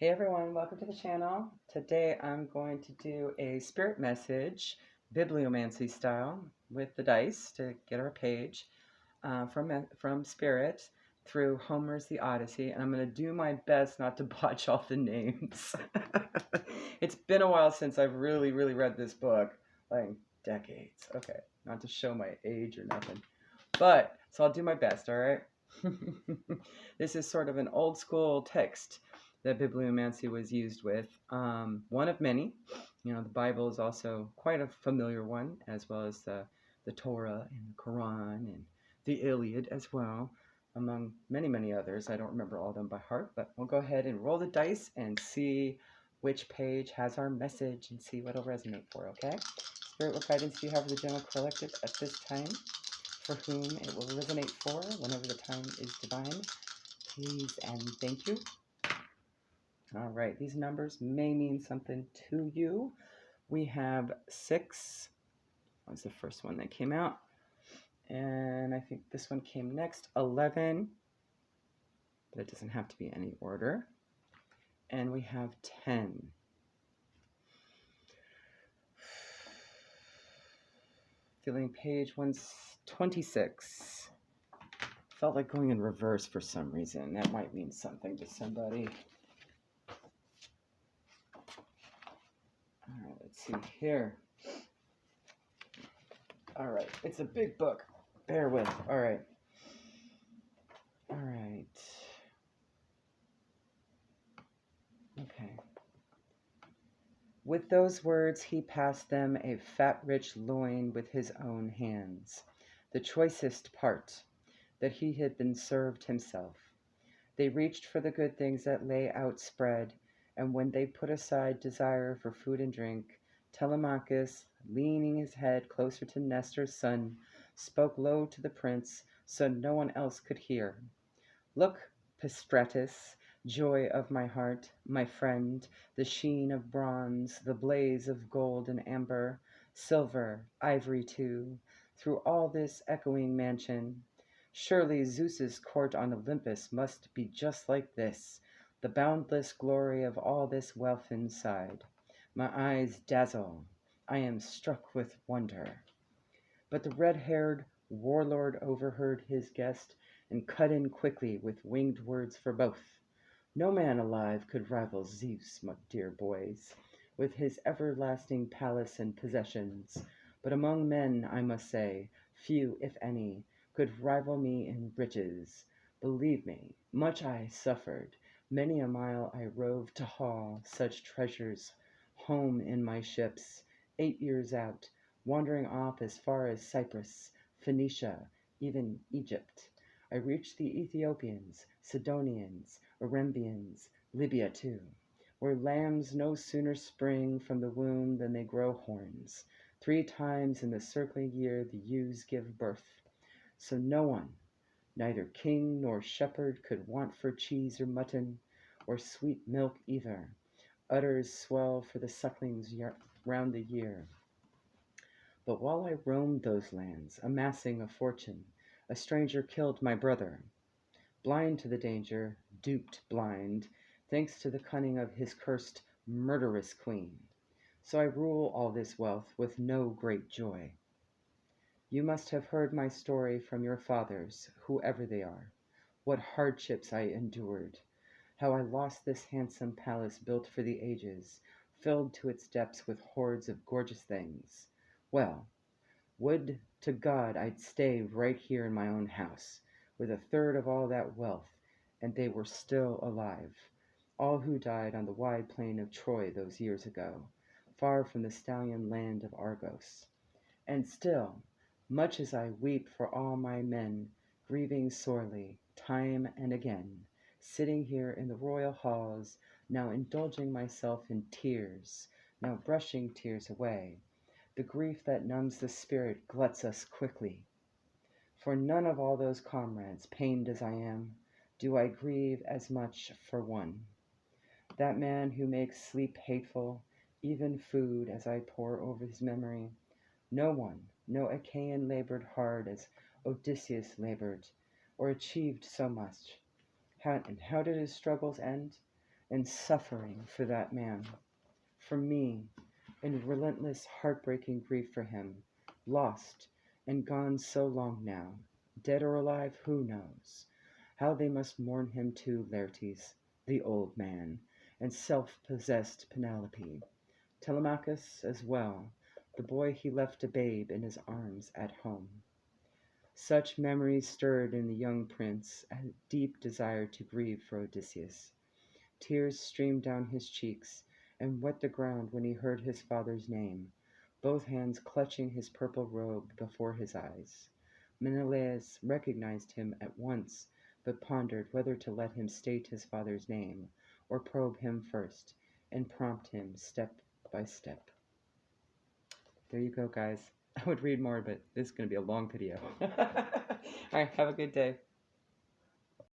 Hey everyone, welcome to the channel. Today I'm going to do a spirit message, bibliomancy style, with the dice to get our page from Spirit through Homer's The Odyssey, and I'm going to do my best not to botch all the names. It's been a while since I've really read this book, like decades. Okay, not to show my age or nothing, but so I'll do my best, all right? This is sort of an old school text that bibliomancy was used with, one of many. You know, the Bible is also quite a familiar one, as well as the Torah and the Quran and the Iliad as well, among many others. I don't remember all of them by heart, but we'll go ahead and roll the dice and see which page has our message and see what will resonate for, okay? Spirit, what guidance do you have for the general collective at this time? For whom it will resonate for whenever the time is divine, please and thank you. All right, these numbers may mean something to you. We have 6. That was the first one that came out. And I think this one came next. 11. But it doesn't have to be any order. And we have 10. Feeling page 126. Felt like going in reverse for some reason. That might mean something to somebody. All right, let's see here. All right, it's a big book. Bear with. All right. Okay. With those words he passed them a fat rich loin with his own hands, the choicest part, that he had been served himself. They reached for the good things that lay outspread, and when they put aside desire for food and drink, Telemachus, leaning his head closer to Nestor's son, spoke low to the prince, so no one else could hear. Look, Pistratus, joy of my heart, my friend, the sheen of bronze, the blaze of gold and amber, silver, ivory too, through all this echoing mansion. Surely Zeus's court on Olympus must be just like this, the boundless glory of all this wealth inside. My eyes dazzle. I am struck with wonder. But the red-haired warlord overheard his guest and cut in quickly with winged words for both. No man alive could rival Zeus, my dear boys, with his everlasting palace and possessions. But among men, I must say, few, if any, could rival me in riches. Believe me, much I suffered. Many a mile I roved to haul such treasures home in my ships, 8 years out, wandering off as far as Cyprus, Phoenicia, even Egypt. I reached the Ethiopians, Sidonians, Arembians, Libya too, where lambs no sooner spring from the womb than they grow horns. 3 times in the circling year the ewes give birth. So no one, neither king nor shepherd, could want for cheese or mutton, or sweet milk either. Udders swell for the sucklings round the year. But while I roamed those lands, amassing a fortune, a stranger killed my brother. Blind to the danger, duped blind, thanks to the cunning of his cursed, murderous queen. So I rule all this wealth with no great joy. You must have heard my story from your fathers, whoever they are, what hardships I endured, how I lost this handsome palace built for the ages, filled to its depths with hordes of gorgeous things. Well, would to God I'd stay right here in my own house, with a third of all that wealth, and they were still alive, all who died on the wide plain of Troy those years ago, far from the stallion land of Argos. And still, much as I weep for all my men, grieving sorely, time and again, sitting here in the royal halls, now indulging myself in tears, now brushing tears away, the grief that numbs the spirit gluts us quickly. For none of all those comrades, pained as I am, do I grieve as much for one. That man who makes sleep hateful, even food, as I pore over his memory. No one, no Achaean labored hard as Odysseus labored, or achieved so much. And how did his struggles end? and suffering for that man, for me, in relentless, heartbreaking grief for him, lost and gone so long now, dead or alive, who knows? How they must mourn him too, Laertes, the old man, and self-possessed Penelope, Telemachus as well, the boy he left a babe in his arms at home. Such memories stirred in the young prince a deep desire to grieve for Odysseus. Tears streamed down his cheeks and wet the ground when he heard his father's name, both hands clutching his purple robe before his eyes. Menelaus recognized him at once, but pondered whether to let him state his father's name or probe him first and prompt him step by step. There you go, guys. I would read more, but this is going to be a long video. All right, have a good day.